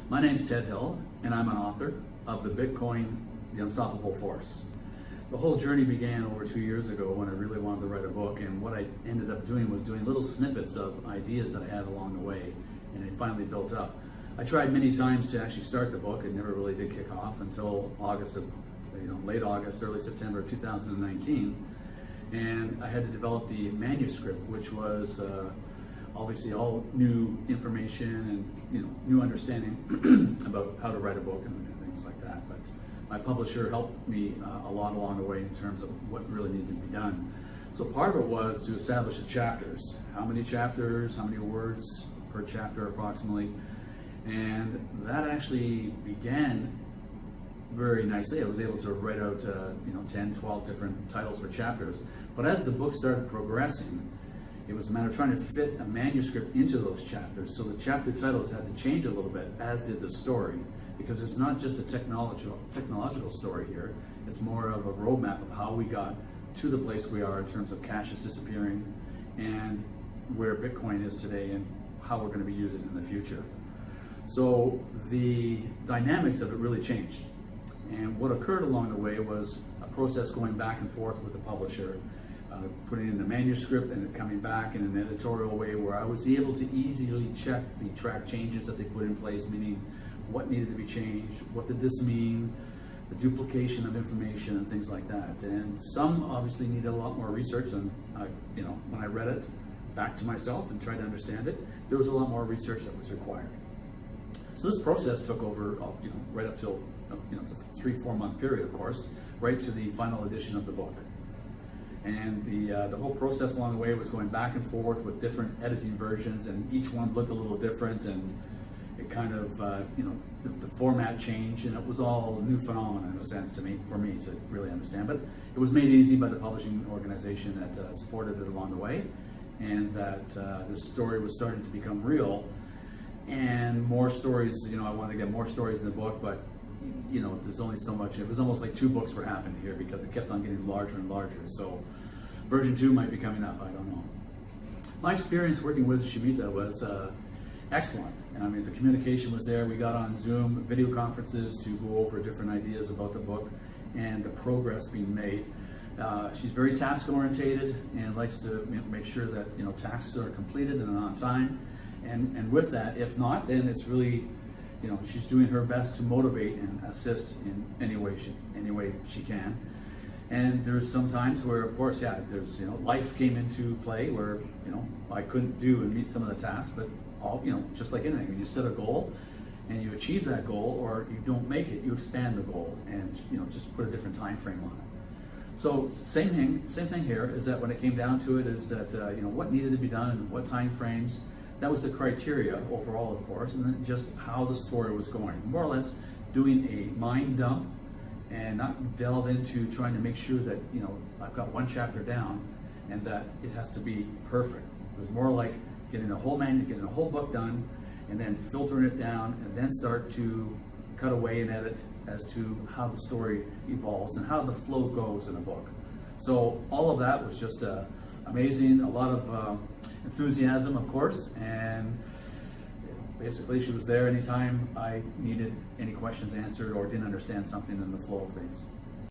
My name's Ted Hill, and I'm an author of the Bitcoin, The Unstoppable Force. The whole journey began over 2 years ago when I really wanted to write a book, and what I ended up doing was doing little snippets of ideas that I had along the way, and it finally built up. I tried many times to actually start the book. It never really did kick off until late August, early September 2019, and I had to develop the manuscript, which was obviously all new information and new understanding about how to write a book and things like that. But my publisher helped me a lot along the way in terms of what really needed to be done. So part of it was to establish the chapters. How many chapters, how many words per chapter approximately. And that actually began very nicely. I was able to write out 10, 12 different titles for chapters. But as the book started progressing, it was a matter of trying to fit a manuscript into those chapters. So the chapter titles had to change a little bit, as did the story, because it's not just a technological story here. It's more of a roadmap of how we got to the place we are in terms of cash is disappearing and where Bitcoin is today and how we're going to be using it in the future. So the dynamics of it really changed. And what occurred along the way was a process going back and forth with the publisher, putting in the manuscript and it coming back in an editorial way where I was able to easily check the track changes that they put in place, meaning what needed to be changed, what did this mean, the duplication of information and things like that. And some obviously needed a lot more research, and when I read it back to myself and tried to understand it, there was a lot more research that was required. So this process took over, right up till, it's a 3-4 month period, of course, right to the final edition of the book. And the whole process along the way was going back and forth with different editing versions, and each one looked a little different, and it kind of, the format changed, and it was all a new phenomenon in a sense for me to really understand. But it was made easy by the publishing organization that supported it along the way, and that the story was starting to become real. And more stories, I wanted to get more stories in the book, but there's only so much. It was almost like 2 books were happening here because it kept on getting larger and larger. So version 2 might be coming up, I don't know. My experience working with Shimita was excellent. And I mean, the communication was there. We got on Zoom video conferences to go over different ideas about the book and the progress being made. She's very task orientated and likes to make sure that tasks are completed and on time. And with that, if not, then it's really, she's doing her best to motivate and assist in any way she can. And there's some times where, of course, there's, life came into play where, I couldn't do and meet some of the tasks, but all, just like anything, when you set a goal and you achieve that goal or you don't make it, you expand the goal and, just put a different time frame on it. So same thing here is that when it came down to it is that, what needed to be done and what time frames. That was the criteria overall, of course, and then just how the story was going. More or less doing a mind dump and not delve into trying to make sure that, I've got one chapter down and that it has to be perfect. It was more like getting a whole book done and then filtering it down and then start to cut away and edit as to how the story evolves and how the flow goes in a book. So all of that was just amazing, a lot of enthusiasm, of course, and basically she was there anytime I needed any questions answered or didn't understand something in the flow of things.